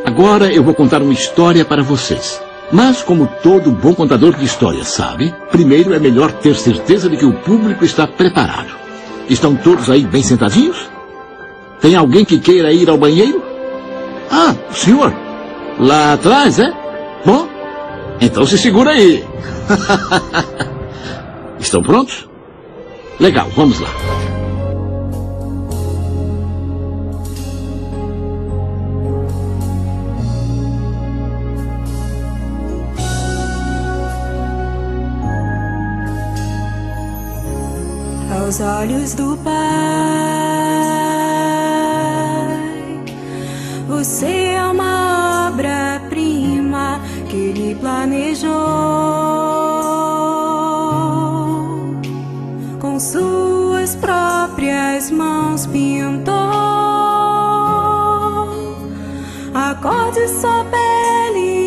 Agora eu vou contar uma história para vocês. Mas, como todo bom contador de histórias sabe, primeiro é melhor ter certeza de que o público está preparado. Estão todos aí bem sentadinhos? Tem alguém que queira ir ao banheiro? Ah, o senhor? Lá atrás, é? Bom, então se segura aí. Estão prontos? Legal, vamos lá. Aos olhos do Pai, você é uma obra-prima que Ele planejou. Com suas próprias mãos pintou a cor de sua pele,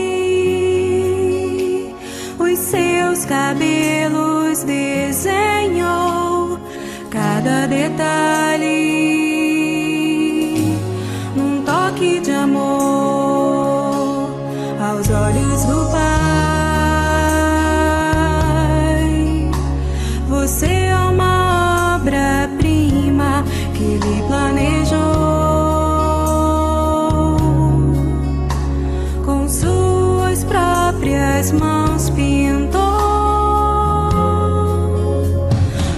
os seus cabelos desenhou cada detalhe num toque de amor. Aos olhos do Pai, você é uma obra-prima que Ele planejou. Com suas próprias mãos pintou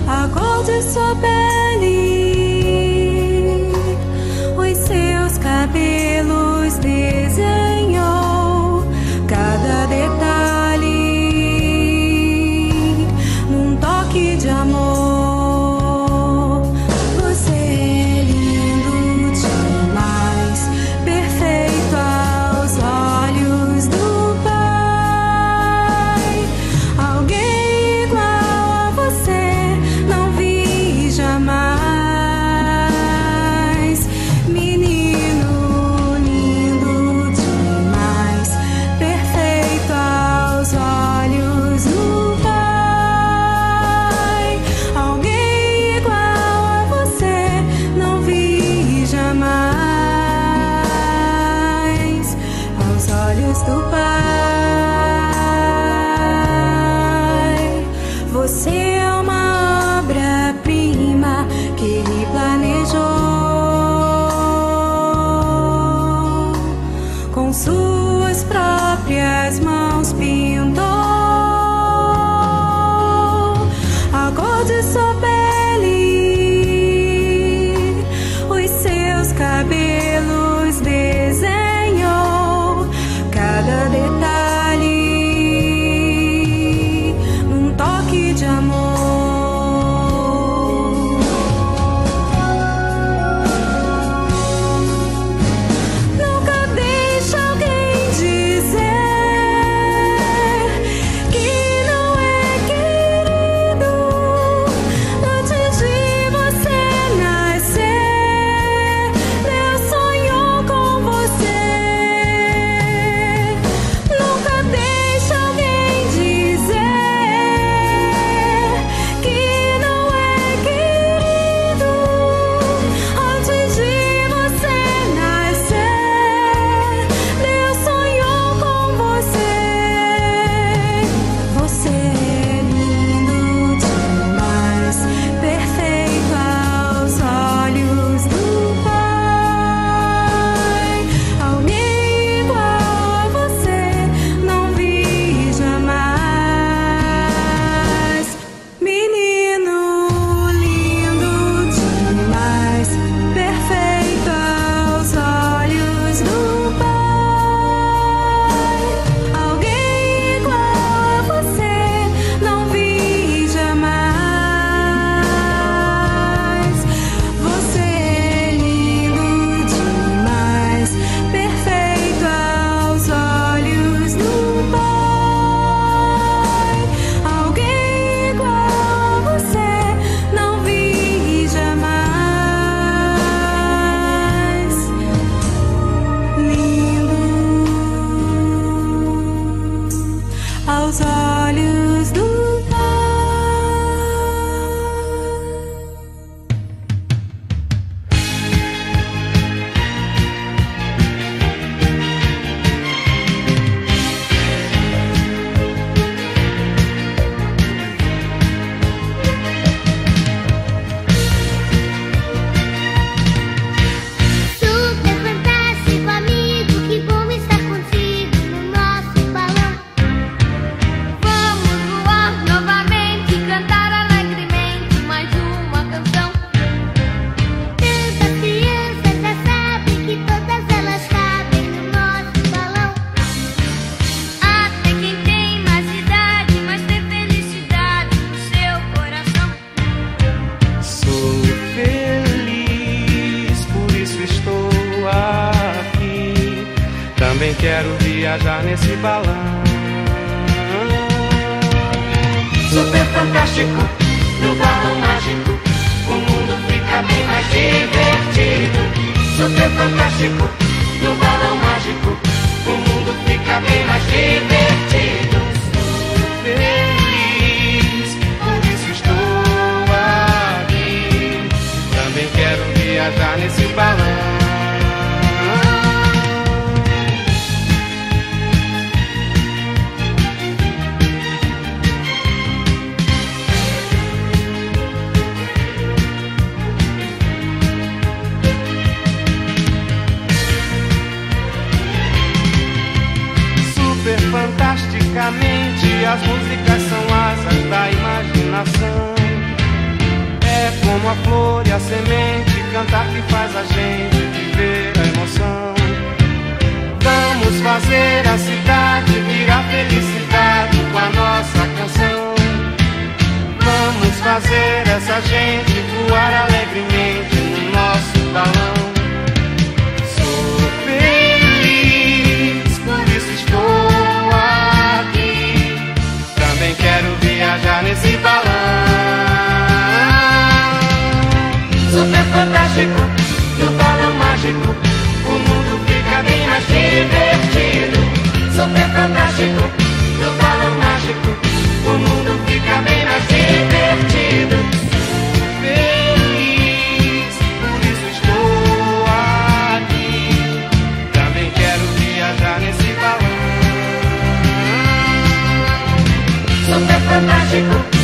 a cor de sua pele, os seus cabelos desenhou cada detalhe num toque de amor. Você é lindo demais, perfeito aos olhos do Pai. Alguém igual a você não vi jamais. Menino lindo demais, perfeito aos olhos do Pai. Alguém igual a você não vi jamais. Aos olhos do Pai, você é uma obra-prima que Ele planejou. Com suas próprias mãos pintou a cor de sua pele, os seus cabelos desenhou cada detalhe num toque de amor. Nunca deixe alguém dizer Também quero viajar nesse balão. Super fantástico, no balão mágico, o mundo fica bem mais divertido. Super fantástico, no balão mágico, o mundo fica bem mais divertido. Feliz, por isso estou aqui. Também quero viajar nesse balão. Fantasticamente, as músicas são asas da imaginação. É como a flor e a semente, cantar que faz a gente viver a emoção. Vamos fazer a cidade virar felicidade com a nossa canção. Vamos fazer essa gente voar alegremente no nosso balão. Sou feliz, por isso estou. Também quero viajar nesse balão. Super fantástico, no balão mágico, o mundo fica bem mais divertido. Super fantástico, no balão mágico, o mundo fica bem mais divertido. Feliz, por isso estou aqui. Também quero viajar nesse balão. Super fantástico.